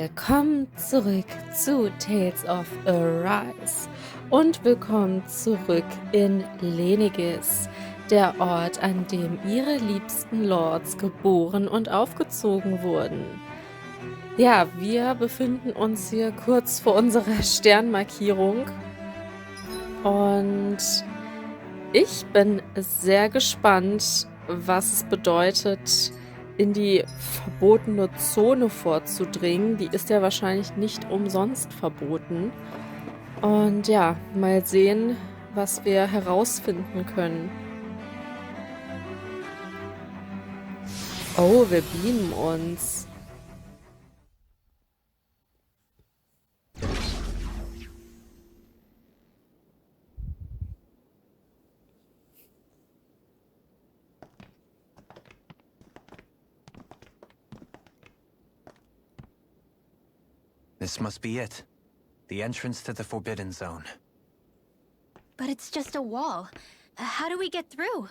Willkommen zurück zu Tales of Arise und willkommen zurück in Lenigis, der Ort, an dem ihre liebsten Lords geboren und aufgezogen wurden. Ja, wir befinden uns hier kurz vor unserer Sternmarkierung und ich bin sehr gespannt, was es bedeutet, in die verbotene Zone vorzudringen. Die ist ja wahrscheinlich nicht umsonst verboten. Und ja, mal sehen, was wir herausfinden können. Oh, wir beamen uns. This must be it. The entrance to the Forbidden Zone. But it's just a wall. How do we get through?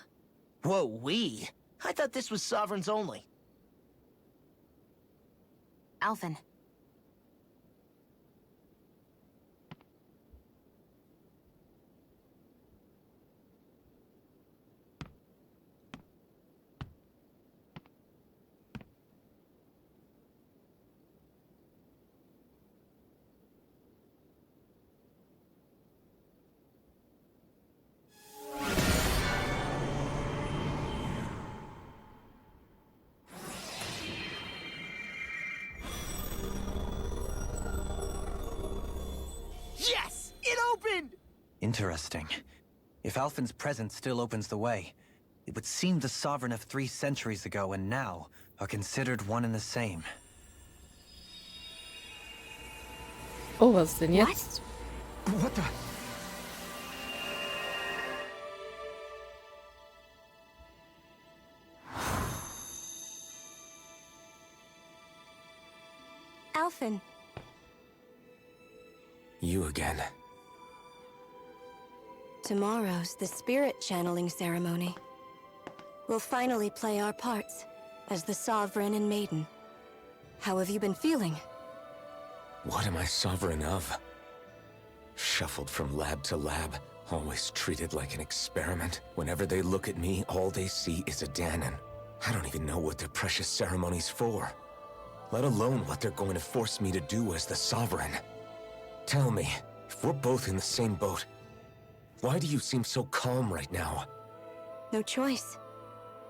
Whoa, we? I thought this was sovereigns only. Alvin. Yes! It opened! Interesting. If Alphen's presence still opens the way, it would seem the Sovereign of 3 centuries ago and now are considered one and the same. Oh, was denn jetzt? What the? Alvin. You again. Tomorrow's the spirit channeling ceremony. We'll finally play our parts as the Sovereign and Maiden. How have you been feeling? What am I sovereign of? Shuffled from lab to lab, always treated like an experiment. Whenever they look at me, all they see is a Dahnan. I don't even know what their precious ceremony's for, let alone what they're going to force me to do as the Sovereign. Tell me, if we're both in the same boat, why do you seem so calm right now? No choice.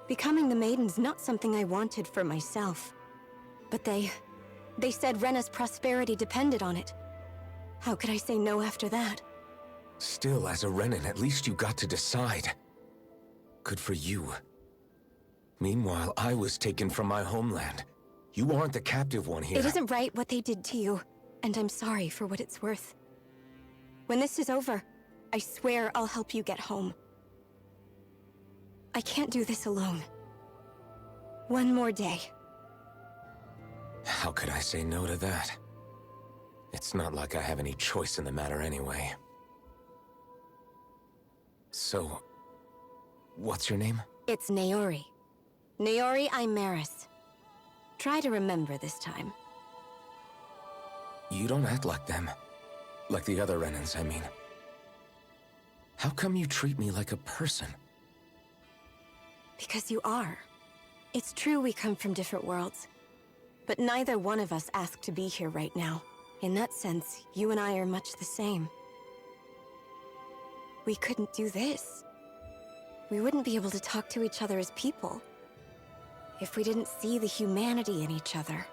Becoming the Maiden's not something I wanted for myself. But they said Rena's prosperity depended on it. How could I say no after that? Still, as a Renan, at least you got to decide. Good for you. Meanwhile, I was taken from my homeland. You aren't the captive one here. It isn't right what they did to you, and I'm sorry for what it's worth. When this is over, I swear I'll help you get home. I can't do this alone. One more day. How could I say no to that? It's not like I have any choice in the matter anyway. So, what's your name? It's Naori. Naori Imaris. Try to remember this time. You don't act like them. Like the other Renans, I mean. How come you treat me like a person? Because you are. It's true we come from different worlds. But neither one of us asked to be here right now. In that sense, you and I are much the same. We couldn't do this. We wouldn't be able to talk to each other as people if we didn't see the humanity in each other.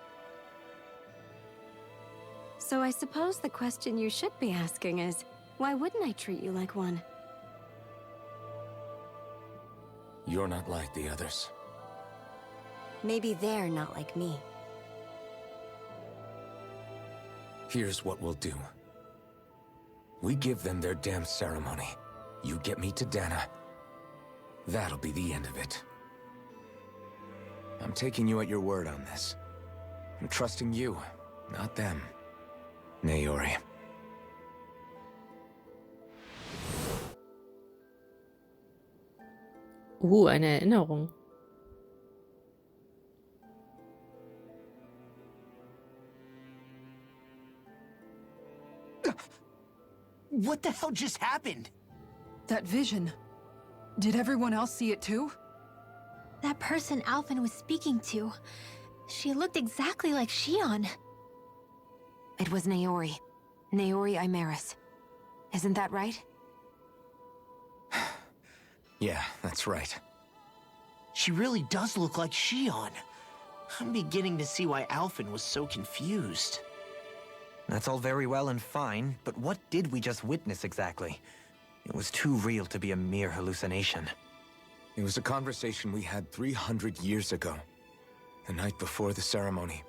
So I suppose the question you should be asking is, why wouldn't I treat you like one? You're not like the others. Maybe they're not like me. Here's what we'll do. We give them their damn ceremony. You get me to Dahna. That'll be the end of it. I'm taking you at your word on this. I'm trusting you, not them. Naori. Eine Erinnerung. What the hell just happened? That vision. Did everyone else see it too? That person Alphen was speaking to, she looked exactly like Shion. It was Naori. Naori Imaris. Isn't that right? Yeah, that's right. She really does look like Shion. I'm beginning to see why Alphen was so confused. That's all very well and fine, but what did we just witness exactly? It was too real to be a mere hallucination. It was a conversation we had 300 years ago. The night before the ceremony.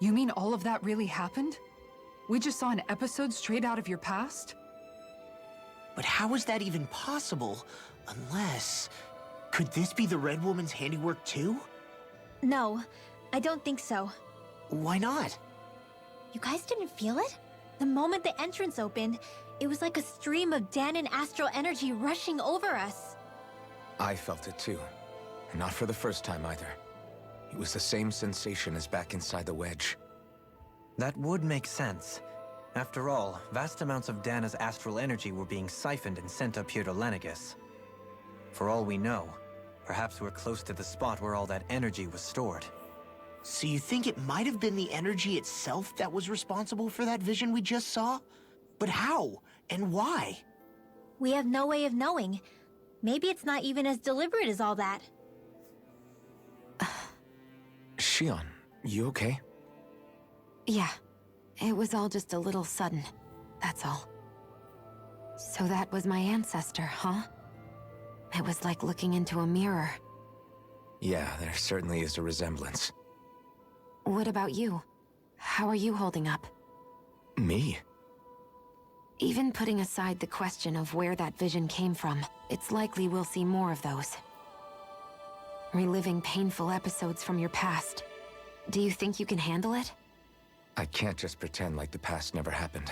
You mean all of that really happened? We just saw an episode straight out of your past? But how is that even possible? Unless... Could this be the Red Woman's handiwork too? No, I don't think so. Why not? You guys didn't feel it? The moment the entrance opened, it was like a stream of Dahnan astral energy rushing over us. I felt it too. And not for the first time either. It was the same sensation as back inside the wedge. That would make sense. After all, vast amounts of Dahna's astral energy were being siphoned and sent up here to Lenegus. For all we know, perhaps we're close to the spot where all that energy was stored. So you think it might have been the energy itself that was responsible for that vision we just saw? But how? And why? We have no way of knowing. Maybe it's not even as deliberate as all that. Shion, you okay? Yeah. It was all just a little sudden. That's all. So that was my ancestor, huh? It was like looking into a mirror. Yeah, there certainly is a resemblance. What about you? How are you holding up? Me? Even putting aside the question of where that vision came from, it's likely we'll see more of those. Reliving painful episodes from your past. Do you think you can handle it? I can't just pretend like the past never happened.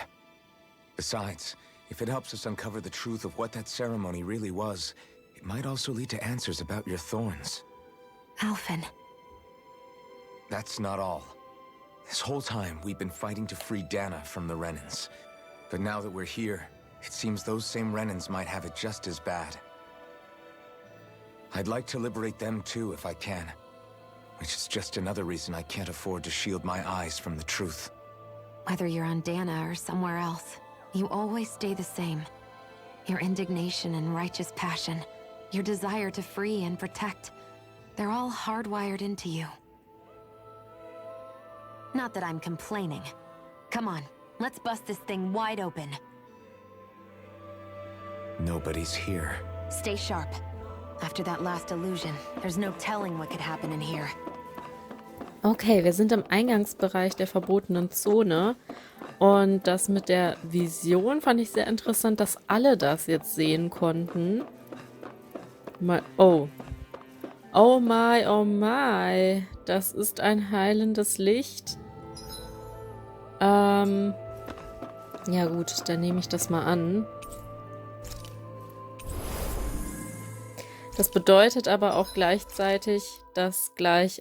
Besides, if it helps us uncover the truth of what that ceremony really was, it might also lead to answers about your thorns. Alphen. That's not all. This whole time, we've been fighting to free Dahna from the Renans. But now that we're here, it seems those same Renans might have it just as bad. I'd like to liberate them too if I can. Which is just another reason I can't afford to shield my eyes from the truth. Whether you're on Dahna or somewhere else, you always stay the same. Your indignation and righteous passion, your desire to free and protect, they're all hardwired into you. Not that I'm complaining. Come on, let's bust this thing wide open. Nobody's here. Stay sharp. After that last illusion, there's no telling what could happen in here. Okay, wir sind im Eingangsbereich der verbotenen Zone. Und das mit der Vision fand ich sehr interessant, dass alle das jetzt sehen konnten. Oh. Oh my, oh my. Das ist ein heilendes Licht. Ja gut, dann nehme ich das mal an. Das bedeutet aber auch gleichzeitig, dass gleich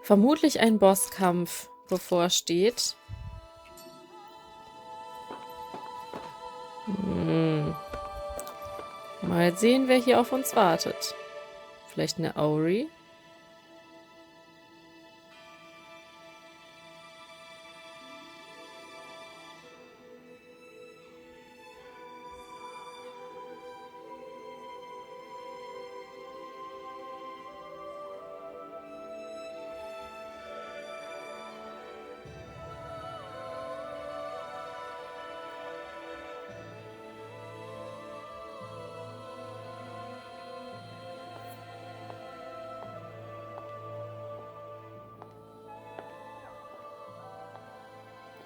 vermutlich ein Bosskampf bevorsteht. Mal sehen, wer hier auf uns wartet. Vielleicht eine Auri?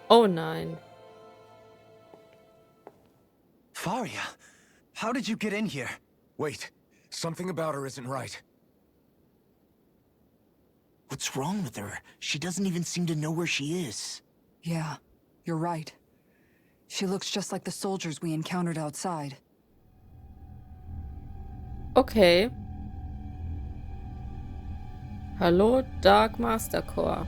Oh nein. Faria, how did you get in here? Wait, something about her isn't right. What's wrong with her? She doesn't even seem to know where she is. Yeah, you're right. She looks just like the soldiers we encountered outside. Okay. Hallo, Dark Master Core.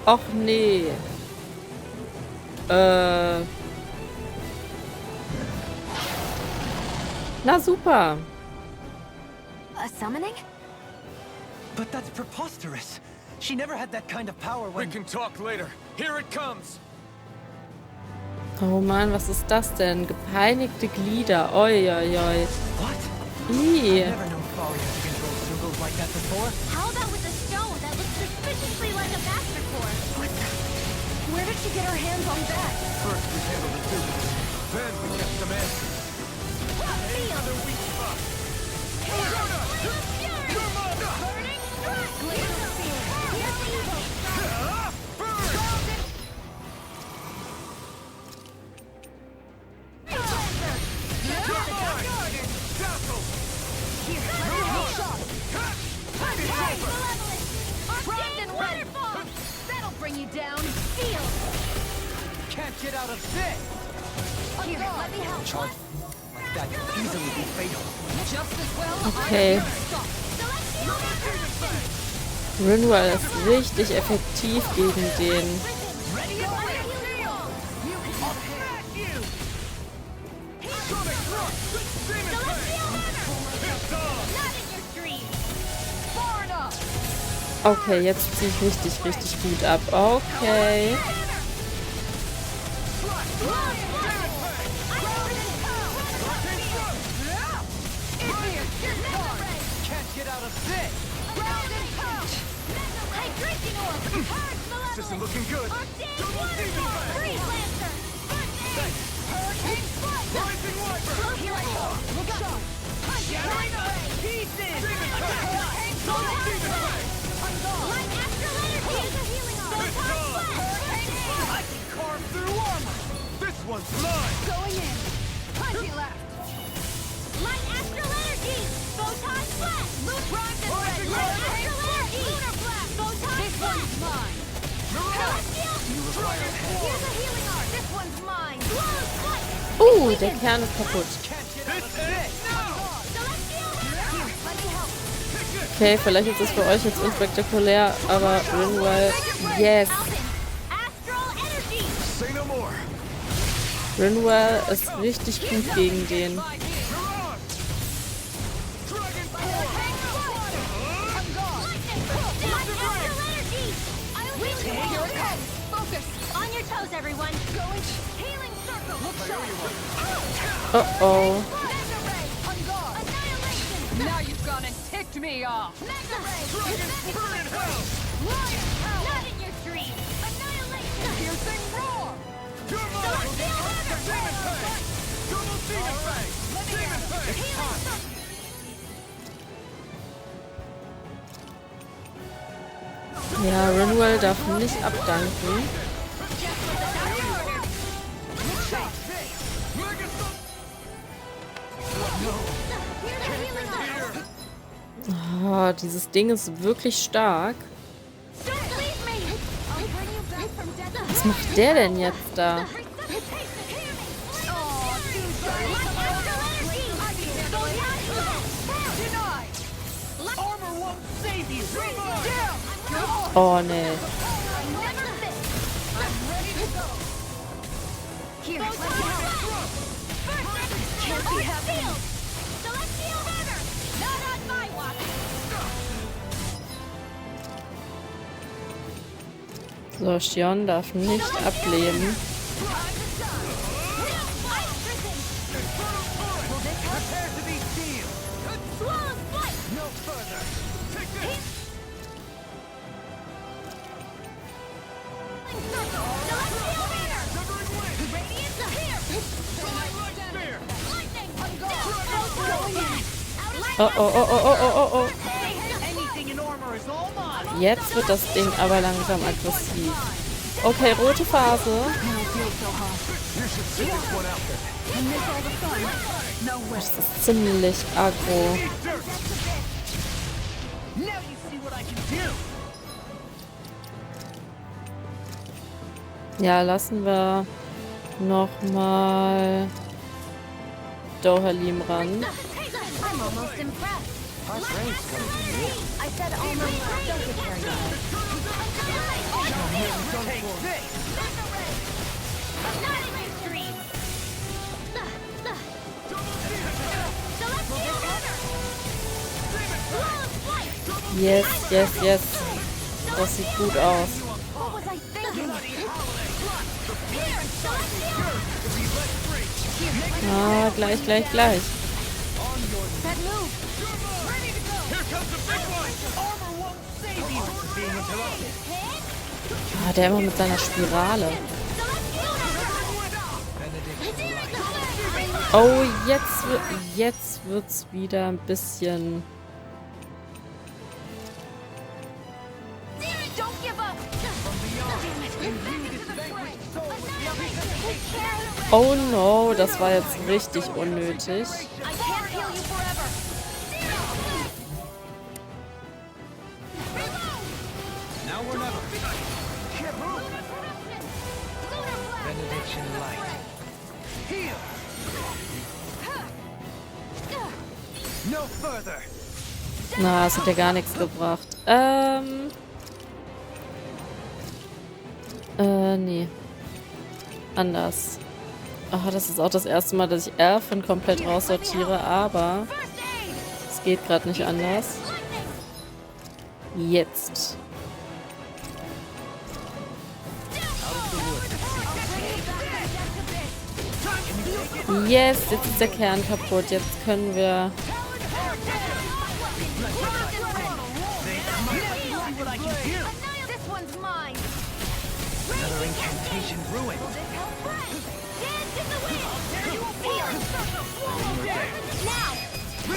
Och nee. Na super. A summoning? But that's preposterous. She never had that kind of power We when... can talk later. Here it comes. Oh Mann, was ist das denn? Gepeinigte Glieder. Oi, oi, oi. What? Ih. I've never known Faria to control sugals like that before. How about with a stone that looks suspiciously like a master core? Where did she get her hands on that? First we handle the sugals. Then we get some answers. Another weak spot. That'll bring you down. Feel. Can't get out of this! Here, let me help. Charge like that could easily be fatal. Just as well. Okay. Rinwell ist richtig effektiv gegen den. Okay, jetzt ziehe ich richtig gut ab. Okay. This isn't looking good. I can carve through armor! This one's mine. Going in. Punchy left. Light astral energy! Photon flash! Loot primed and red! Light astral energy! Lunar blast! Photon This flash! one's mine. Celestial! Here's a healing art! This one's mine! Glow's light! Der Kern ist kaputt. Celestial! Here, let me help! Okay, vielleicht ist es für euch jetzt unspektakulär, aber Rinwell, yes. Astral energy! Say no more. Rinwell ist richtig gut gegen den. On your toes, everyone! Healing circle! Oh oh. Annihilation! Now you've gone and ticked me off. Mega ray! Not in your dreams! Annihilation! Piercing roar. Celestial hammer! Double demon fang. Demon fang. Healing circle! Ja, Rinwell darf nicht abdanken. Oh, dieses Ding ist wirklich stark. Was macht der denn jetzt da? Oh, nee. Here, let me help. Can't be happening. Celestial hammer! Not on my watch! So, Shion darf nicht ableben. Prepare to be sealed! Swallow's flight! No further! Celestial hammer! Radiant here! Lightning! Oh. Anything in armor is all mine! Jetzt wird das Ding aber langsam aggressiv. Okay, rote Phase. Das ist ziemlich aggro. Now you see what I can do! Ja, lassen wir nochmal Dohalim ran. I'm almost impressed. I said almost. Don't get carried away. Yes, yes, yes. Das sieht gut aus. What was I thinking? Ah, gleich, gleich, gleich. That move. Ah, der immer mit seiner Spirale. Oh, jetzt wird's wieder ein bisschen... Oh no, das war jetzt richtig unnötig. Na, es hat ja gar nichts gebracht. Nee. Anders. Ach, das ist auch das erste Mal, dass ich R von komplett raussortiere, aber es geht gerade nicht anders. Jetzt. Yes, jetzt ist der Kern kaputt. Jetzt können wir...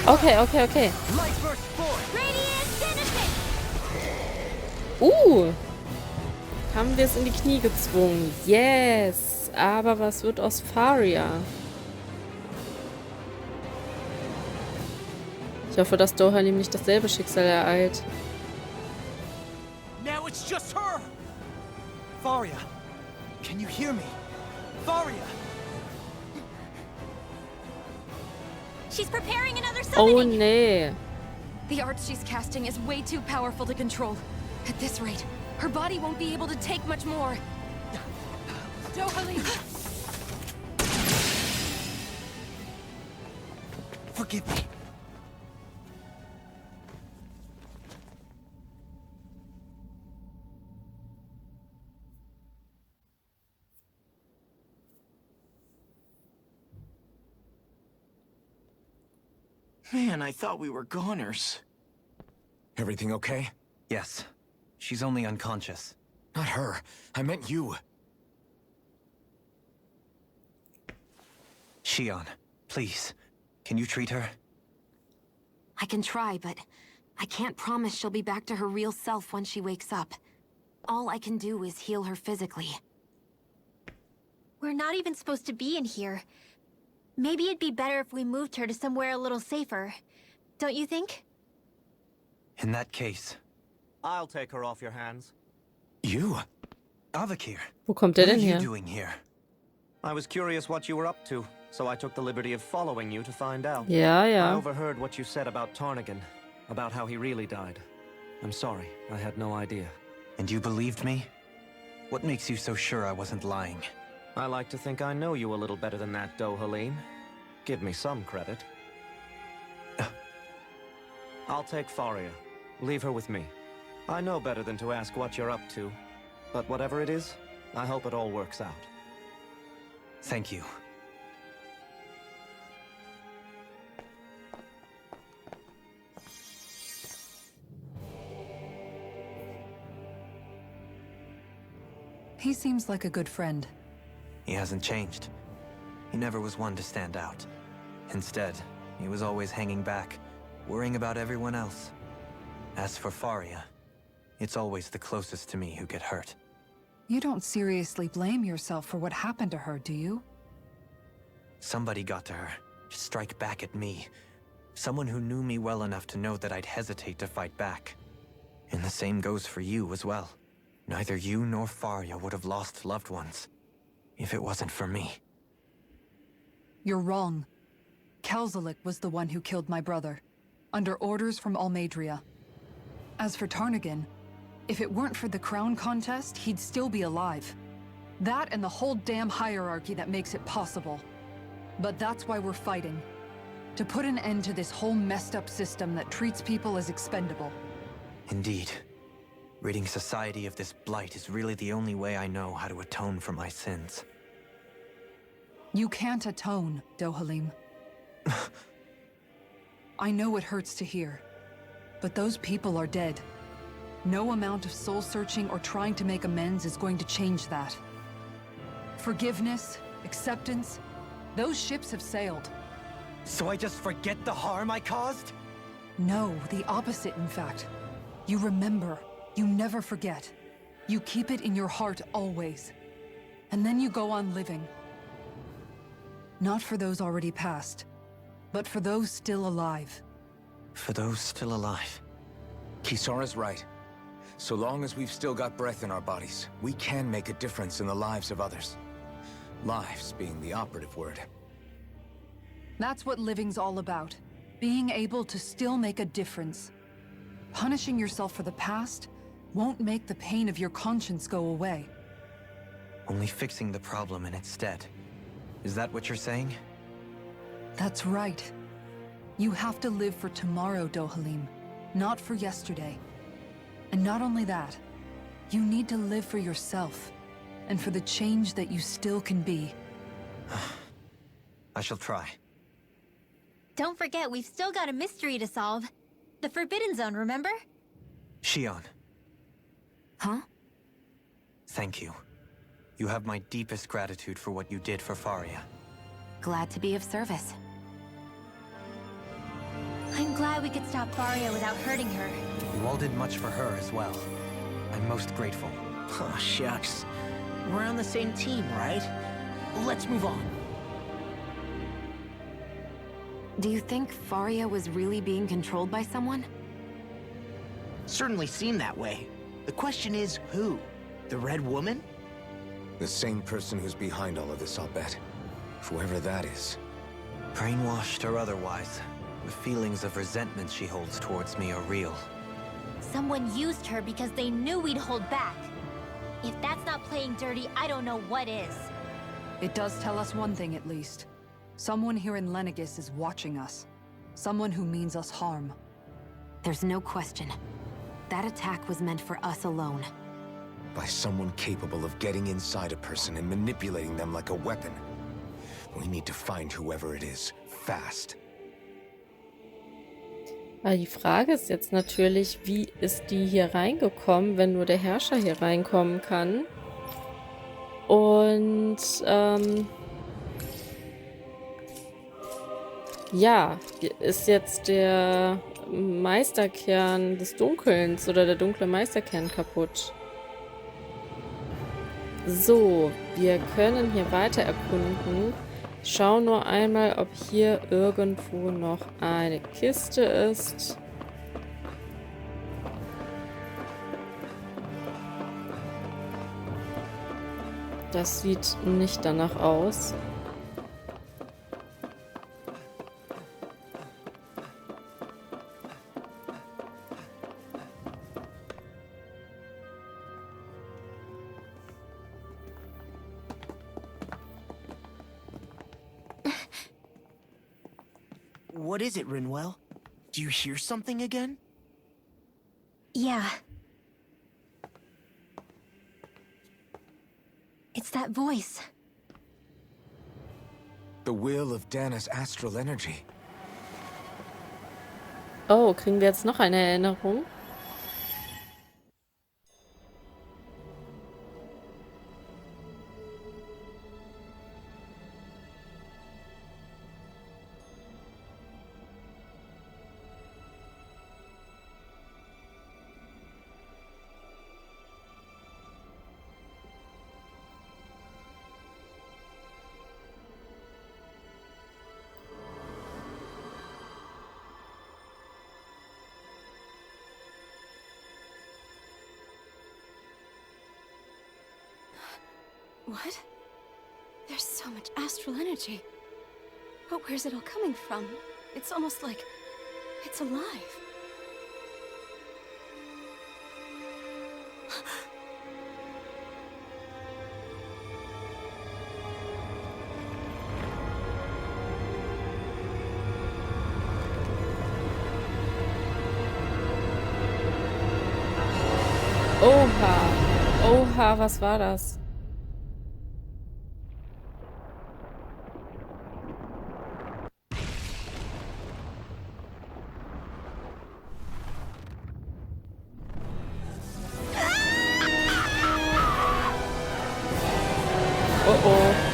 Okay, okay, okay. Haben wir es in die Knie gezwungen. Yes. Aber was wird aus Faria? Ich hoffe, dass Dahna ihm nicht dasselbe Schicksal ereilt. Now it's just her. Faria, can you hear me? Faria. She's preparing another Oh summoning. nee. The arts she's casting is way too powerful to control. At this rate, her body won't be able to take much more. Forgive me. Man, I thought we were goners. Everything okay? Yes. She's only unconscious. Not her. I meant you. Shion, please. Can you treat her? I can try, but I can't promise she'll be back to her real self when she wakes up. All I can do is heal her physically. We're not even supposed to be in here. Maybe it'd be better if we moved her to somewhere a little safer. Don't you think? In that case... I'll take her off your hands. You? Avakir, Wo kommt der what are denn you her? doing here? I was curious what you were up to, so I took the liberty of following you to find out. Ja, I ja. overheard what you said about Tarnigan, about how he really died. I'm sorry, I had no idea. And you believed me? What makes you so sure I wasn't lying? I like to think I know you a little better than that, Dohaleen. Give me some credit. I'll take Faria. Leave her with me. I know better than to ask what you're up to. But whatever it is, I hope it all works out. Thank you. He seems like a good friend. He hasn't changed. He never was one to stand out. Instead, he was always hanging back, worrying about everyone else. As for Faria, it's always the closest to me who get hurt. You don't seriously blame yourself for what happened to her, do you? Somebody got to her, to strike back at me. Someone who knew me well enough to know that I'd hesitate to fight back. And the same goes for you as well. Neither you nor Faria would have lost loved ones, if it wasn't for me. You're wrong. Kelzelik was the one who killed my brother. under orders from Almadria. As for Tarnagan, if it weren't for the crown contest, he'd still be alive. That and the whole damn hierarchy that makes it possible. But that's why we're fighting. To put an end to this whole messed up system that treats people as expendable. Indeed. Ridding society of this blight is really the only way I know how to atone for my sins. You can't atone, Dohalim. I know it hurts to hear, but those people are dead. No amount of soul-searching or trying to make amends is going to change that. Forgiveness, acceptance, those ships have sailed. So I just forget the harm I caused? No, the opposite, in fact. You remember. You never forget. You keep it in your heart always. And then you go on living. Not for those already passed, but for those still alive. For those still alive. Kisara's right. So long as we've still got breath in our bodies, we can make a difference in the lives of others. Lives being the operative word. That's what living's all about. Being able to still make a difference. Punishing yourself for the past won't make the pain of your conscience go away. Only fixing the problem in its stead. Is that what you're saying? That's right. You have to live for tomorrow, Dohalim, not for yesterday. And not only that, you need to live for yourself, and for the change that you still can be. I shall try. Don't forget, we've still got a mystery to solve. The Forbidden Zone, remember? Shion. Huh? Thank you. You have my deepest gratitude for what you did for Faria. Glad to be of service. I'm glad we could stop Faria without hurting her. You all did much for her as well. I'm most grateful. Oh, shucks. We're on the same team, right? Let's move on. Do you think Faria was really being controlled by someone? Certainly seemed that way. The question is, who? The Red Woman? The same person who's behind all of this, I'll bet. Whoever that is. Brainwashed or otherwise, the feelings of resentment she holds towards me are real. Someone used her because they knew we'd hold back. If that's not playing dirty, I don't know what is. It does tell us one thing at least. Someone here in Lenegis is watching us. Someone who means us harm. There's no question. That attack was meant for us alone. By someone capable of getting inside a person and manipulating them like a weapon. We need to find whoever it is, fast. Aber die Frage ist jetzt natürlich, wie ist die hier reingekommen, wenn nur der Herrscher hier reinkommen kann? Und, ja, ist jetzt der Meisterkern des Dunkelns oder der dunkle Meisterkern kaputt? So, wir können hier weiter erkunden. Ich schaue nur einmal, ob hier irgendwo noch eine Kiste ist. Das sieht nicht danach aus. What is it, Rinwell? Do you hear something again? Yeah. It's that voice. The will of Dahna's astral energy. Oh, kriegen wir jetzt noch eine Erinnerung? What? There's so much astral energy. But where's it all coming from? It's almost like It's alive. Oha. Oha, was war das? Oh oh.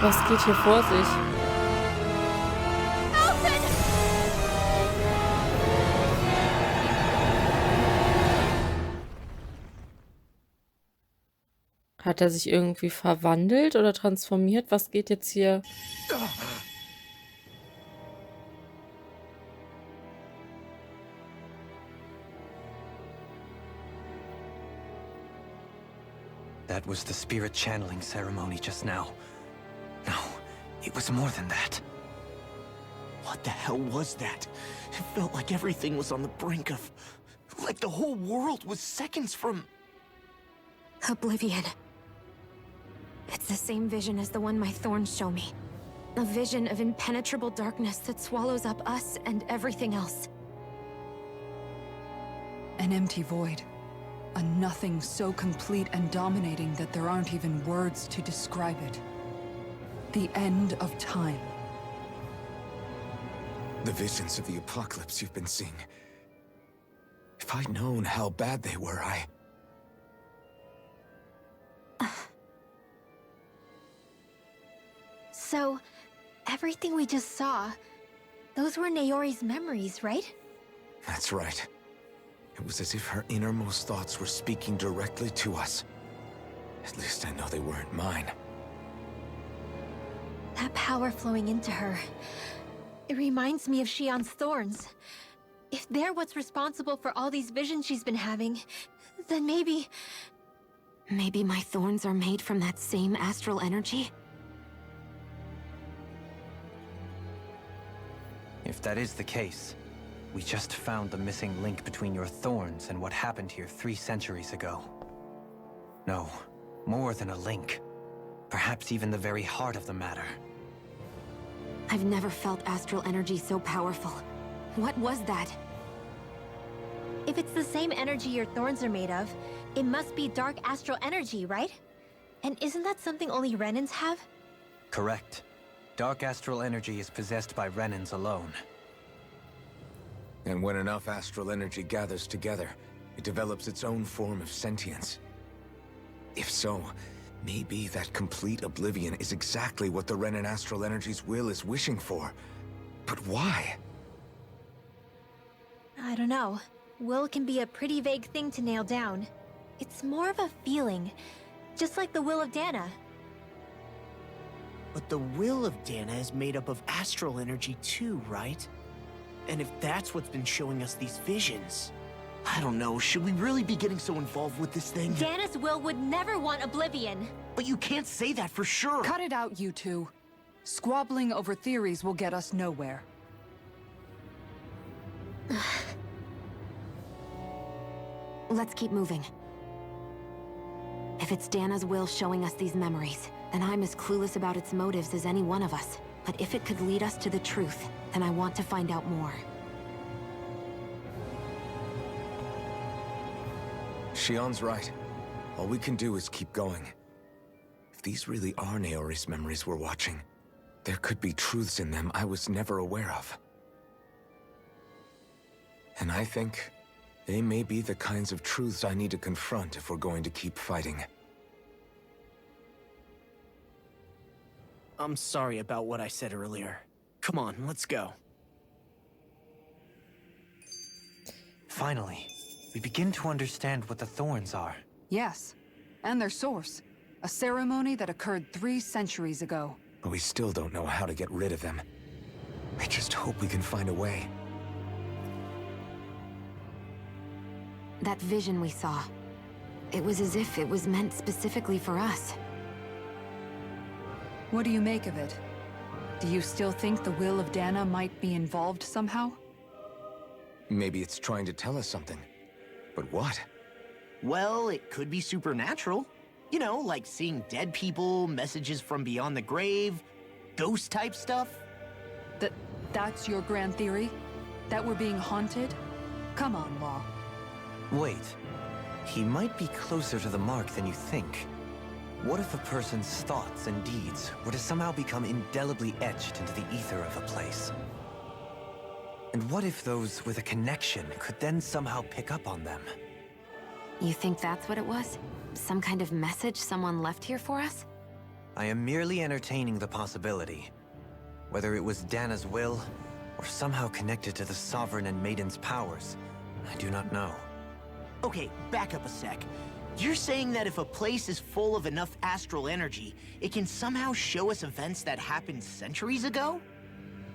Was geht hier vor sich? Hat er sich irgendwie verwandelt oder transformiert? Was geht jetzt hier? That was the spirit channeling ceremony just now. No, it was more than that. What the hell was that? It felt like everything was on the brink of... like the whole world was seconds from... Oblivion. It's the same vision as the one my thorns show me. A vision of impenetrable darkness that swallows up us and everything else. An empty void. A nothing so complete and dominating that there aren't even words to describe it. The end of time. The visions of the apocalypse you've been seeing. If I'd known how bad they were, So, everything we just saw, those were Naori's memories, right? That's right. It was as if her innermost thoughts were speaking directly to us. At least I know they weren't mine. That power flowing into her. It reminds me of Shion's thorns. If they're what's responsible for all these visions she's been having, then maybe... Maybe my thorns are made from that same astral energy? If that is the case, we just found the missing link between your thorns and what happened here 3 centuries ago. No, more than a link. Perhaps even the very heart of the matter. I've never felt astral energy so powerful. What was that? If it's the same energy your thorns are made of, it must be dark astral energy, right? And isn't that something only Renans have? Correct. Dark astral energy is possessed by Renans alone. And when enough astral energy gathers together, it develops its own form of sentience. If so, maybe that complete oblivion is exactly what the Renan astral energy's will is wishing for. But why? I don't know. Will can be a pretty vague thing to nail down. It's more of a feeling, just like the will of Dahna. But the will of Dahna is made up of astral energy too, right? And if that's what's been showing us these visions... I don't know, should we really be getting so involved with this thing? Dahna's will would never want oblivion. But you can't say that for sure! Cut it out, you two. Squabbling over theories will get us nowhere. Let's keep moving. If it's Dahna's will showing us these memories, then I'm as clueless about its motives as any one of us. But if it could lead us to the truth, then I want to find out more. Shion's right. All we can do is keep going. If these really are Naori's memories we're watching, there could be truths in them I was never aware of. And I think they may be the kinds of truths I need to confront if we're going to keep fighting. I'm sorry about what I said earlier. Come on, let's go. Finally, we begin to understand what the thorns are. Yes, and their source. A ceremony that occurred 3 centuries ago. But we still don't know how to get rid of them. I just hope we can find a way. That vision we saw. It was as if it was meant specifically for us. What do you make of it? Do you still think the will of Dahna might be involved somehow? Maybe it's trying to tell us something. But what? Well, it could be supernatural. You know, like seeing dead people, messages from beyond the grave, ghost-type stuff. That's your grand theory? That we're being haunted? Come on, Law. Wait. He might be closer to the mark than you think. What if a person's thoughts and deeds were to somehow become indelibly etched into the ether of a place? And what if those with a connection could then somehow pick up on them? You think that's what it was? Some kind of message someone left here for us? I am merely entertaining the possibility. Whether it was Dahna's will, or somehow connected to the Sovereign and Maiden's powers, I do not know. Okay, back up a sec. You're saying that if a place is full of enough astral energy, it can somehow show us events that happened centuries ago?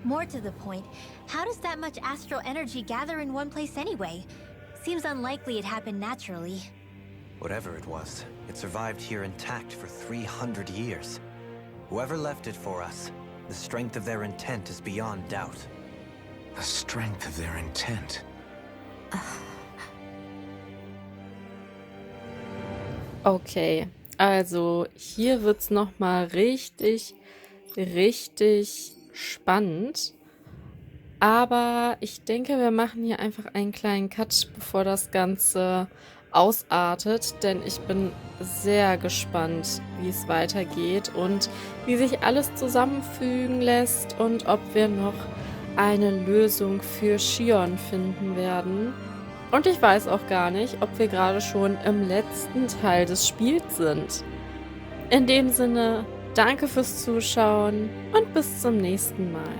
More to the point, how does that much astral energy gather in one place anyway? Seems unlikely it happened naturally. Whatever it was, it survived here intact for 300 years. Whoever left it for us, the strength of their intent is beyond doubt. The strength of their intent. Okay, also hier wird's nochmal richtig, richtig spannend. Aber ich denke, wir machen hier einfach einen kleinen Cut, bevor das Ganze ausartet, denn ich bin sehr gespannt, wie es weitergeht und wie sich alles zusammenfügen lässt und ob wir noch eine Lösung für Shion finden werden. Und ich weiß auch gar nicht, ob wir gerade schon im letzten Teil des Spiels sind. In dem Sinne, danke fürs Zuschauen und bis zum nächsten Mal.